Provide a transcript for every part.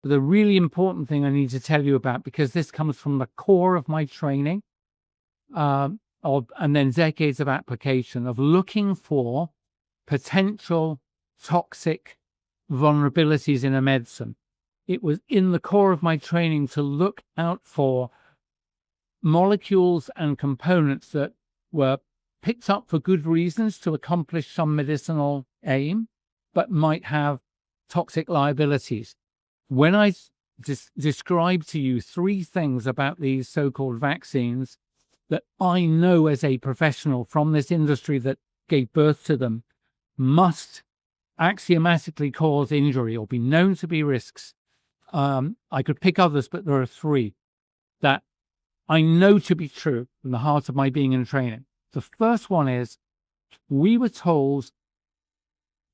But the really important thing I need to tell you about, because this comes from the core of my training, and then decades of application of looking for potential toxic vulnerabilities in a medicine. It was in the core of my training to look out for molecules and components that were picked up for good reasons to accomplish some medicinal aim, but might have toxic liabilities. When I describe to you 3 things about these so-called vaccines that I know as a professional from this industry that gave birth to them must axiomatically cause injury or be known to be risks. I could pick others, but there are 3 that I know to be true from the heart of my being and training. The first one is, we were told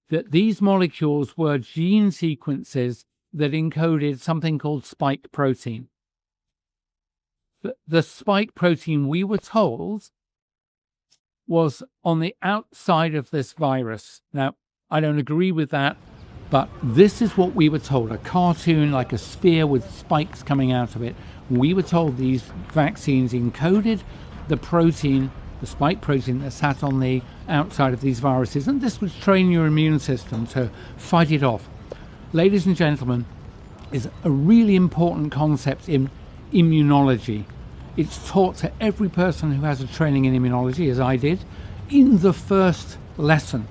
that these molecules were gene sequences that encoded something called spike protein. The spike protein, we were told, was on the outside of this virus. Now, I don't agree with that, but this is what we were told. A cartoon like a sphere with spikes coming out of it. We were told these vaccines encoded the protein, the spike protein that sat on the outside of these viruses, and this would train your immune system to fight it off. Ladies and gentlemen, is a really important concept in immunology. It's taught to every person who has a training in immunology, as I did, in the first lesson.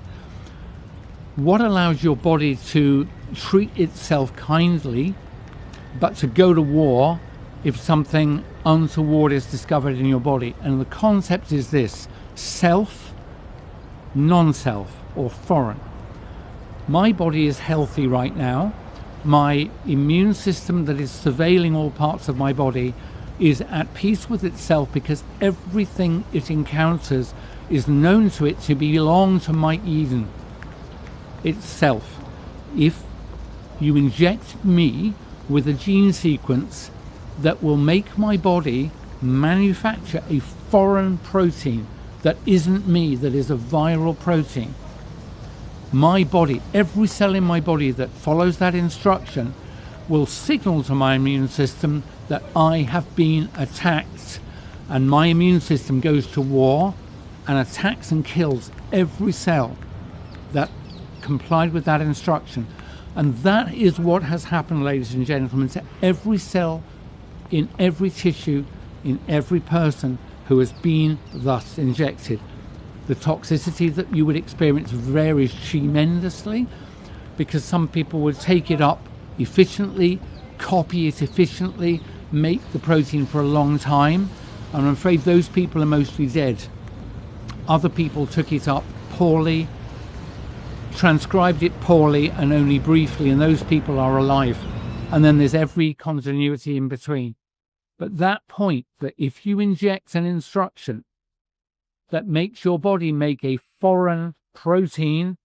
What allows your body to treat itself kindly, but to go to war if something untoward is discovered in your body? And the concept is this: self, non-self, or foreign. My body is healthy right now. My immune system that is surveilling all parts of my body is at peace with itself, because everything it encounters is known to it to belong to my Yeadon itself. If you inject me with a gene sequence that will make my body manufacture a foreign protein that isn't me, that is a viral protein, my body, every cell in my body that follows that instruction will signal to my immune system that I have been attacked, and my immune system goes to war and attacks and kills every cell that complied with that instruction. And that is what has happened, ladies and gentlemen, to every cell in every tissue in every person who has been thus injected. The toxicity that you would experience varies tremendously, because some people would take it up efficiently, copy it efficiently, make the protein for a long time, and I'm afraid those people are mostly dead. Other people took it up poorly, transcribed it poorly and only briefly, and those people are alive. And then there's every continuity in between. But that point, that if you inject an instruction that makes your body make a foreign protein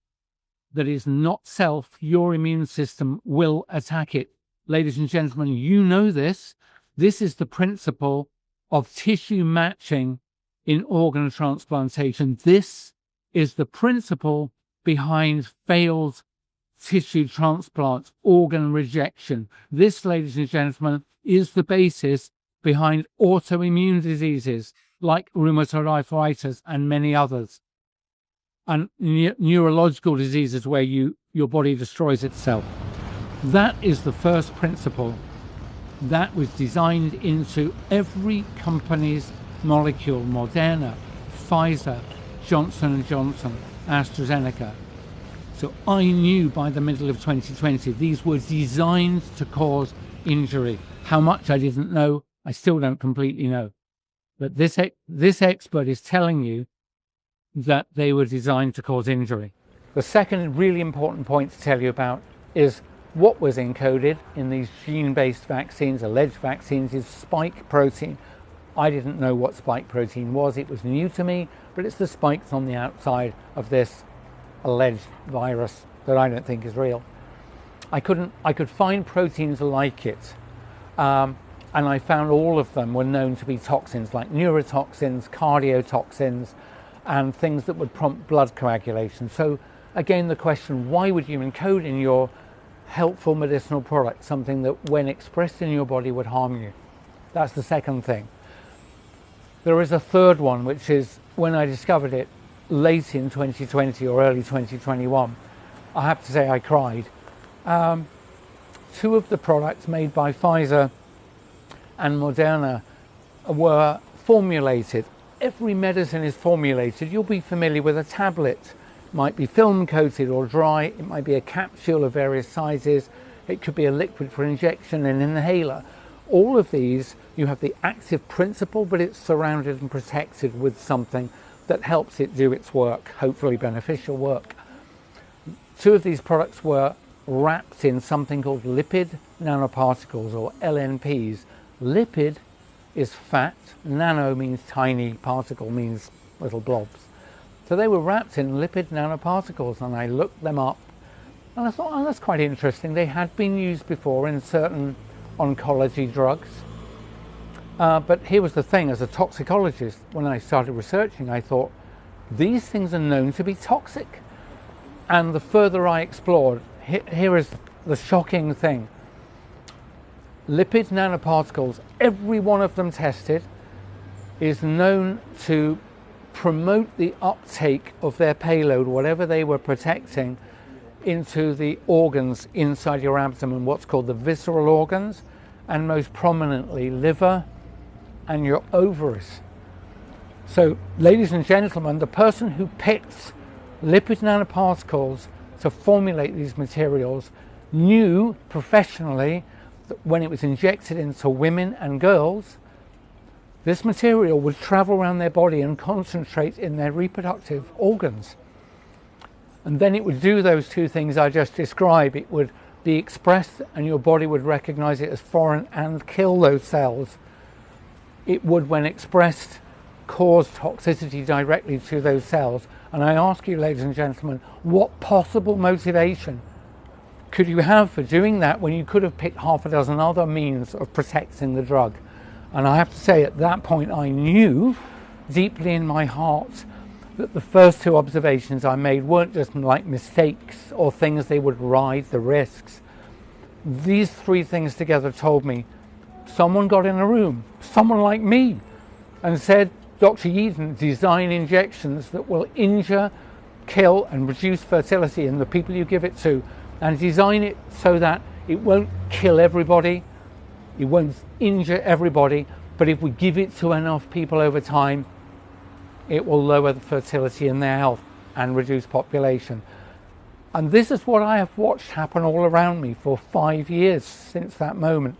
that is not self, your immune system will attack it. Ladies and gentlemen, you know this. This is the principle of tissue matching in organ transplantation. This is the principle behind failed tissue transplants, organ rejection. This, ladies and gentlemen, is the basis behind autoimmune diseases like rheumatoid arthritis and many others, and neurological diseases where your body destroys itself. That is the first principle that was designed into every company's molecule: Moderna, Pfizer, Johnson & Johnson, AstraZeneca. So I knew by the middle of 2020 these were designed to cause injury. How much I didn't know, I still don't completely know. But this expert is telling you that they were designed to cause injury. The second really important point to tell you about is what was encoded in these gene-based vaccines, alleged vaccines, is spike protein. I didn't know what spike protein was. It was new to me, but it's the spikes on the outside of this alleged virus that I don't think is real. I could find proteins like it, and I found all of them were known to be toxins like neurotoxins, cardiotoxins, and things that would prompt blood coagulation. So again, the question, why would you encode in your helpful medicinal product, something that when expressed in your body would harm you. That's the second thing. There is a third one, which is when I discovered it late in 2020 or early 2021, I have to say I cried. Two of the products made by Pfizer and Moderna were formulated. Every medicine is formulated. You'll be familiar with a tablet. It might be film coated or dry. It might be a capsule of various sizes. It could be a liquid for injection, an inhaler. All of these, you have the active principle, but it's surrounded and protected with something that helps it do its work, hopefully beneficial work. Two of these products were wrapped in something called lipid nanoparticles, or LNPs. Lipid is fat, nano means tiny, particle means little blobs. So they were wrapped in lipid nanoparticles, and I looked them up and I thought, oh, that's quite interesting. They had been used before in certain oncology drugs. But here was the thing, as a toxicologist, when I started researching, I thought, these things are known to be toxic. And the further I explored, here is the shocking thing. Lipid nanoparticles, every one of them tested, is known to promote the uptake of their payload, whatever they were protecting, into the organs inside your abdomen, what's called the visceral organs, and most prominently liver and your ovaries. So, ladies and gentlemen, the person who picked lipid nanoparticles to formulate these materials knew professionally that when it was injected into women and girls, this material would travel around their body and concentrate in their reproductive organs. And then it would do those two things I just described. It would be expressed and your body would recognize it as foreign and kill those cells. It would, when expressed, cause toxicity directly to those cells. And I ask you, ladies and gentlemen, what possible motivation could you have for doing that when you could have picked half a dozen other means of protecting the drug? And I have to say, at that point, I knew deeply in my heart that the first two observations I made weren't just like mistakes or things they would ride the risks. These three things together told me someone got in a room, someone like me, and said, Dr. Yeadon, design injections that will injure, kill, and reduce fertility in the people you give it to, and design it so that it won't kill everybody, it won't injure everybody, but if we give it to enough people over time, it will lower the fertility in their health and reduce population. And this is what I have watched happen all around me for 5 years since that moment.